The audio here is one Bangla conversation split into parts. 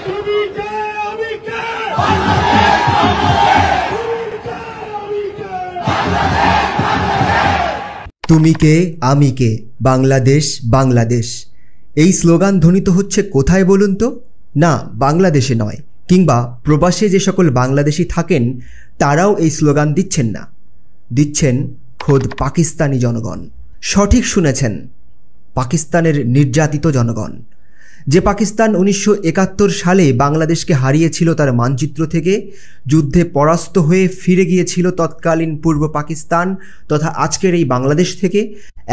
তুমি কে আমি কে বাংলাদেশ বাংলাদেশ এই স্লোগান ধ্বনিত হচ্ছে কোথায় বলুন তো? না, বাংলাদেশে নয়, কিংবা প্রবাসে যে সকল বাংলাদেশি থাকেন তারাও এই স্লোগান দিচ্ছেন না, দিচ্ছেন খোদ পাকিস্তানি জনগণ। সঠিক শুনেছেন, পাকিস্তানের নির্যাতিত জনগণ। যে পাকিস্তান 1971 সালে বাংলাদেশকে হারিয়েছিল তার মানচিত্র থেকে, যুদ্ধে পরাস্ত হয়ে ফিরে গিয়েছিল তৎকালীন পূর্ব পাকিস্তান তথা আজকের এই বাংলাদেশ থেকে,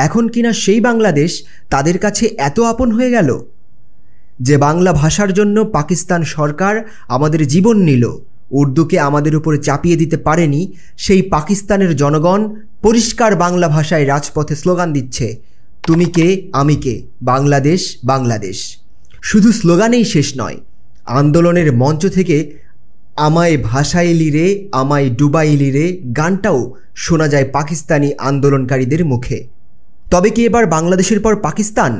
এখন কিনা সেই বাংলাদেশ তাদের কাছে এত আপন হয়ে গেল। যে বাংলা ভাষার জন্য পাকিস্তান সরকার আমাদের জীবন নিল, উর্দুকে আমাদের উপরে চাপিয়ে দিতে পারেনি, সেই পাকিস্তানের জনগণ পরিষ্কার বাংলা ভাষায় রাজপথে স্লোগান দিচ্ছে, তুমি কে আমি কে বাংলাদেশ বাংলাদেশ। শুধু স্লোগানেই শেষ নয়, আন্দোলনের মঞ্চ থেকে আমায় ভাসাইলি রে আমায় ডুবাইলি রে গানটাও শোনা যায় পাকিস্তানি আন্দোলনকারীদের মুখে। তবে কি এবার বাংলাদেশের পর পাকিস্তান?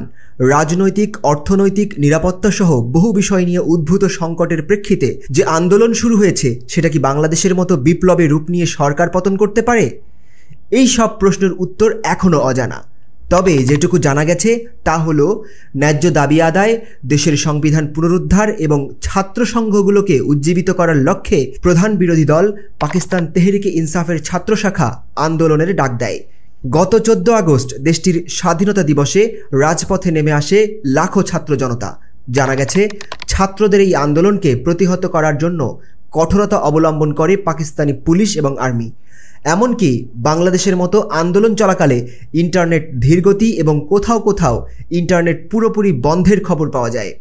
রাজনৈতিক, অর্থনৈতিক, নিরাপত্তা সহ বহু বিষয় নিয়ে উদ্ভূত সংকটের প্রেক্ষিতে যে আন্দোলন শুরু হয়েছে সেটা কি বাংলাদেশের মতো বিপ্লবে রূপ নিয়ে সরকার পতন করতে পারে? এই সব প্রশ্নের উত্তর এখনও অজানা। তবে যেটুকু জানা গেছে তা হলো, ন্যায্য দাবি আদায়, দেশের সংবিধান পুনরুদ্ধার এবং ছাত্র সংঘগুলোকে উজ্জীবিত করার লক্ষ্যে প্রধান বিরোধী দল পাকিস্তান তেহরিকে ইনসাফের ছাত্র শাখা আন্দোলনের ডাক দেয়। গত 14 আগস্ট দেশটির স্বাধীনতা দিবসে রাজপথে নেমে আসে লাখো ছাত্র জনতা। জানা গেছে, ছাত্রদের এই আন্দোলনকে প্রতিহত করার জন্য কঠোরতা অবলম্বন করে পাকিস্তানি পুলিশ এবং আর্মি। এমনকি বাংলাদেশের মতো আন্দোলন চলাকালে ইন্টারনেট ধীরগতি এবং কোথাও কোথাও ইন্টারনেট পুরোপুরি বন্ধের খবর পাওয়া যায়।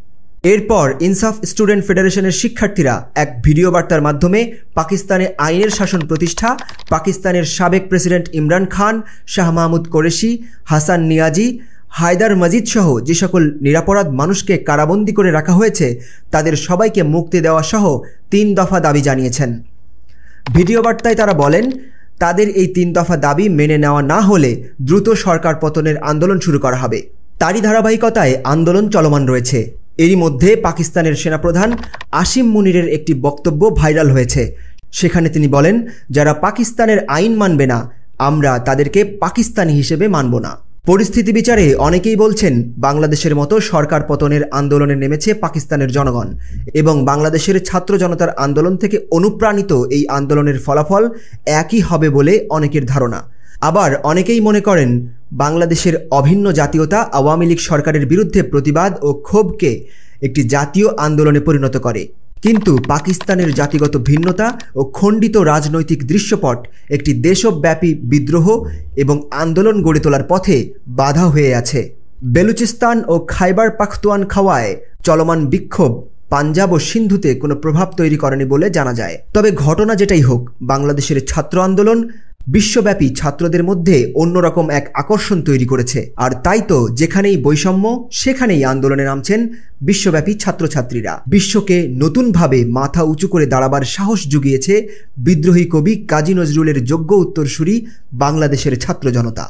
এরপর ইনসাফ স্টুডেন্ট ফেডারেশনের শিক্ষার্থীরা এক ভিডিও বার্তার মাধ্যমে পাকিস্তানে আইনের শাসন প্রতিষ্ঠা, পাকিস্তানের সাবেক প্রেসিডেন্ট ইমরান খান, শাহ মাহমুদ কোরেশি, হাসান নিয়াজি, হায়দার মজিদ সহ যে সকল নিরাপরাধ মানুষকে কারাবন্দী করে রাখা হয়েছে তাদের সবাইকে মুক্তি দেওয়া সহ 3 দফা দাবি জানিয়েছেন। ভিডিও বার্তায় তারা বলেন, তাদের এই 3 দফা দাবি মেনে নেওয়া না হলে দ্রুত সরকার পতনের আন্দোলন শুরু করা হবে। তারই ধারাবাহিকতায় আন্দোলন চলমান রয়েছে। এরই মধ্যে পাকিস্তানের সেনাপ্রধান আসিম মুনিরের একটি বক্তব্য ভাইরাল হয়েছে। সেখানে তিনি বলেন, যারা পাকিস্তানের আইন মানবে না, আমরা তাদেরকে পাকিস্তানি হিসেবে মানব না। পরিস্থিতি বিচারে অনেকেই বলছেন, বাংলাদেশের মতো সরকার পতনের আন্দোলনে নেমেছে পাকিস্তানের জনগণ এবং বাংলাদেশের ছাত্র জনতার আন্দোলন থেকে অনুপ্রাণিত এই আন্দোলনের ফলাফল একই হবে বলে অনেকের ধারণা। আবার অনেকেই মনে করেন, বাংলাদেশের অভিন্ন জাতীয়তা আওয়ামী লীগ সরকারের বিরুদ্ধে প্রতিবাদ ও ক্ষোভকে একটি জাতীয় আন্দোলনে পরিণত করে। কিন্তু পাকিস্তানের জাতিগত ভিন্নতা ও খণ্ডিত রাজনৈতিক দৃশ্যপট একটি দেশব্যাপী বিদ্রোহ এবং আন্দোলন গড়ে তোলার পথে বাধা হয়ে আছে। বেলুচিস্তান ও খাইবার পাখতুয়ানখাওয়ায় চলমান বিক্ষোভ পাঞ্জাব ও সিন্ধুতে কোনো প্রভাব তৈরি করেনি বলে জানা যায়। তবে ঘটনা যেটাই হোক, বাংলাদেশের ছাত্র আন্দোলন বিশ্বব্যাপী ছাত্রদের মধ্যে অন্যরকম এক আকর্ষণ তৈরি করেছে। আর তাই তো যেখানেই বৈষম্য সেখানেই আন্দোলনে নামছেন বিশ্বব্যাপী ছাত্রছাত্রীরা। বিশ্বকে নতুনভাবে মাথা উঁচু করে দাঁড়াবার সাহস জুগিয়েছে বিদ্রোহী কবি কাজী নজরুলের যোগ্য উত্তরসূরি বাংলাদেশের ছাত্র জনতা।